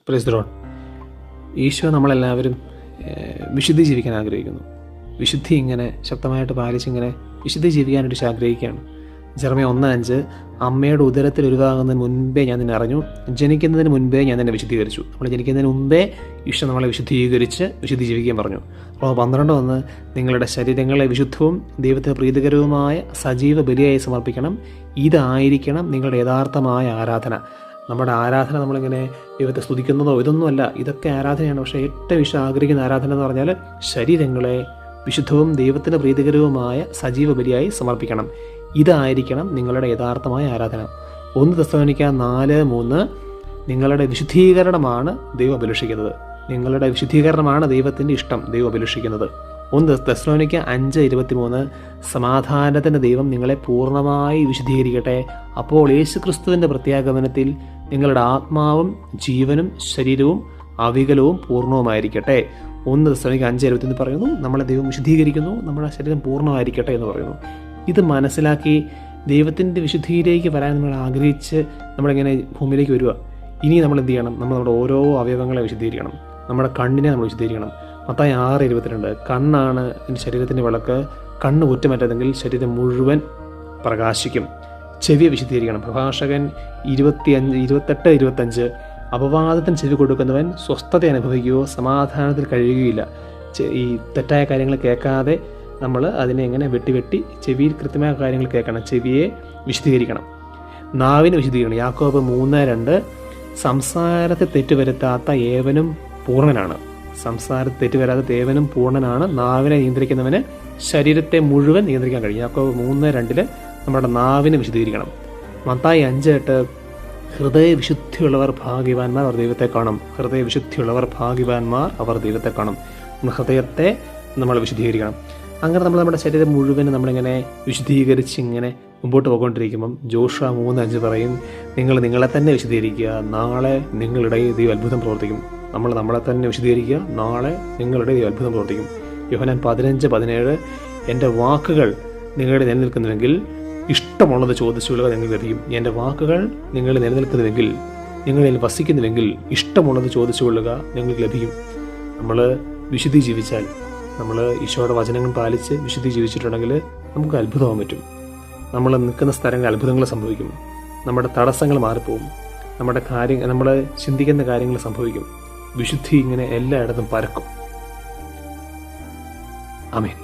Praise the Lord. Isho നമ്മളെല്ലാവരും വിശുദ്ധി ജീവിക്കാൻ ആഗ്രഹിക്കുന്നു. വിശുദ്ധി ഇങ്ങനെ ശക്തമായിട്ട് പാലിച്ചിങ്ങനെ വിശുദ്ധി ജീവിക്കാനായിട്ട് ആഗ്രഹിക്കുകയാണ്. ജെറമ്യ 1:5 അമ്മയുടെ ഉദരത്തിൽ ഉരുവാകുന്നതിന് മുൻപേ ഞാൻ നിന്നെ അറിഞ്ഞു, ജനിക്കുന്നതിന് മുൻപേ ഞാൻ നിന്നെ വിശുദ്ധീകരിച്ചു. നമ്മൾ ജനിക്കുന്നതിന് മുമ്പേ ഈശോ നമ്മളെ വിശുദ്ധീകരിച്ച് വിശുദ്ധി ജീവിക്കാൻ പറഞ്ഞു. അപ്പോൾ 12 നിങ്ങളുടെ ശരീരങ്ങളെ വിശുദ്ധവും ദൈവത്തിന് പ്രീതികരവുമായ സജീവ ബലിയായി സമർപ്പിക്കണം. ഇതായിരിക്കണം നിങ്ങളുടെ യഥാർത്ഥമായ ആരാധന. നമ്മുടെ ആരാധന നമ്മളിങ്ങനെ ദൈവത്തെ സ്തുതിക്കുന്നതോ ഇതൊന്നുമല്ല, ഇതൊക്കെ ആരാധനയാണ്. പക്ഷേ ഏറ്റവും ഈശോ ആഗ്രഹിക്കുന്ന ആരാധന എന്ന് പറഞ്ഞാൽ ശരീരങ്ങളെ വിശുദ്ധവും ദൈവത്തിന് പ്രീതികരവുമായ സജീവ ബലിയായി സമർപ്പിക്കണം. ഇതായിരിക്കണം നിങ്ങളുടെ യഥാർത്ഥമായ ആരാധന. 1 തെസ്സലോനിക്ക 4:3 നിങ്ങളുടെ വിശുദ്ധീകരണമാണ് ദൈവം അഭിലഷിക്കുന്നത്. നിങ്ങളുടെ വിശുദ്ധീകരണമാണ് ദൈവത്തിൻ്റെ ഇഷ്ടം ദൈവം അഭിലഷിക്കുന്നത്. 1 തെസ്സലോനിക്ക 5:23 സമാധാനത്തിൻ്റെ ദൈവം നിങ്ങളെ പൂർണ്ണമായി വിശുദ്ധീകരിക്കട്ടെ. അപ്പോൾ യേശുക്രിസ്തുവിൻ്റെ പ്രത്യാഗമനത്തിൽ നിങ്ങളുടെ ആത്മാവും ജീവനും ശരീരവും അവികലവും പൂർണ്ണവുമായിരിക്കട്ടെ. 1 തെസ്സലോനിക്ക 5:21 പറയുന്നു നമ്മളെ ദൈവം വിശുദ്ധീകരിക്കുന്നു, നമ്മുടെ ശരീരം പൂർണ്ണമായിരിക്കട്ടെ എന്ന് പറയുന്നു. ഇത് മനസ്സിലാക്കി ദൈവത്തിൻ്റെ വിശുദ്ധിയിലേക്ക് വരാൻ നമ്മൾ ആഗ്രഹിച്ച് നമ്മളിങ്ങനെ ഭൂമിയിലേക്ക് വരിക. ഇനി നമ്മൾ എന്ത് ചെയ്യണം? നമ്മൾ നമ്മുടെ ഓരോ അവയവങ്ങളെ വിശുദ്ധീകരിക്കണം. നമ്മുടെ കണ്ണിനെ നമ്മൾ വിശുദ്ധീകരിക്കണം. മത്തായി 6:22 കണ്ണാണ് ശരീരത്തിൻ്റെ വിളക്ക്. കണ്ണ് കുറ്റമറ്റതെങ്കിൽ ശരീരം മുഴുവൻ പ്രകാശിക്കും. ചെവിയെ വിശുദ്ധീകരിക്കണം. പ്രഭാഷകൻ 28:25 അപവാദത്തിന് ചെവി കൊടുക്കുന്നവൻ സ്വസ്ഥത അനുഭവിക്കുകയോ സമാധാനത്തിൽ കഴിയുകയില്ല. ഈ തെറ്റായ കാര്യങ്ങൾ കേൾക്കാതെ നമ്മൾ അതിനെ എങ്ങനെ വെട്ടി ചെവിയിൽ കൃത്യമായ കാര്യങ്ങൾ കേൾക്കണം. ചെവിയെ വിശുദ്ധീകരിക്കണം. നാവിനെ വിശുദ്ധീകരിക്കണം. യാക്കോബ് 3:2 സംസാരത്തെ തെറ്റുവരുത്താത്ത ഏവനും പൂർണ്ണനാണ്. സംസാരത്തെ തെറ്റുവരാത്ത ഏവനും പൂർണ്ണനാണ്. നാവിനെ നിയന്ത്രിക്കുന്നവന് ശരീരത്തെ മുഴുവൻ നിയന്ത്രിക്കാൻ കഴിയും. യാക്കോബ് 3:2 നമ്മുടെ നാവിനെ വിശുദ്ധീകരിക്കണം. മത്തായി 5:8 ഹൃദയവിശുദ്ധിയുള്ളവർ ഭാഗ്യവാന്മാർ അവർ ദൈവത്തെ കാണും. ഹൃദയവിശുദ്ധിയുള്ളവർ ഭാഗ്യവാന്മാർ അവർ ദൈവത്തെ കാണും. ഹൃദയത്തെ നമ്മൾ വിശുദ്ധീകരിക്കണം. അങ്ങനെ നമ്മൾ നമ്മുടെ ശരീരം മുഴുവൻ നമ്മളിങ്ങനെ വിശുദ്ധീകരിച്ച് ഇങ്ങനെ മുമ്പോട്ട് പോയിക്കൊണ്ടിരിക്കുമ്പം ജോഷുവ 3:5 പറയും നിങ്ങൾ നിങ്ങളെ തന്നെ വിശുദ്ധീകരിക്കുക, നാളെ നിങ്ങളുടെ ദൈവം അത്ഭുതം പ്രവർത്തിക്കും. നമ്മൾ നമ്മളെ തന്നെ വിശുദ്ധീകരിക്കുക, നാളെ നിങ്ങളുടെ ദൈവം അത്ഭുതം പ്രവർത്തിക്കും. യോഹന്നാൻ 15:17 എൻ്റെ വാക്കുകൾ നിങ്ങളുടെ നിലനിൽക്കുന്നുവെങ്കിൽ ഇഷ്ടമുള്ളത് ചോദിച്ചുകൊള്ളുക, നിങ്ങൾ ലഭിക്കും. എൻ്റെ വാക്കുകൾ നിങ്ങൾ നിലനിൽക്കുന്നുവെങ്കിൽ, നിങ്ങളിൽ വസിക്കുന്നുവെങ്കിൽ ഇഷ്ടമുള്ളത് ചോദിച്ചുകൊള്ളുക, നിങ്ങൾക്ക് ലഭിക്കും. നമ്മൾ വിശുദ്ധി ജീവിച്ചാൽ, നമ്മൾ ഈശോയുടെ വചനങ്ങൾ പാലിച്ച് വിശുദ്ധി ജീവിച്ചിട്ടുണ്ടെങ്കിൽ നമുക്ക് അത്ഭുതമാകാൻ പറ്റും. നമ്മൾ നിൽക്കുന്ന സ്ഥലങ്ങളിൽ അത്ഭുതങ്ങൾ സംഭവിക്കും. നമ്മുടെ തടസ്സങ്ങൾ മാറിപ്പോവും. നമ്മൾ ചിന്തിക്കുന്ന കാര്യങ്ങൾ സംഭവിക്കും. വിശുദ്ധി ഇങ്ങനെ എല്ലായിടത്തും പരക്കും. ആമേൻ.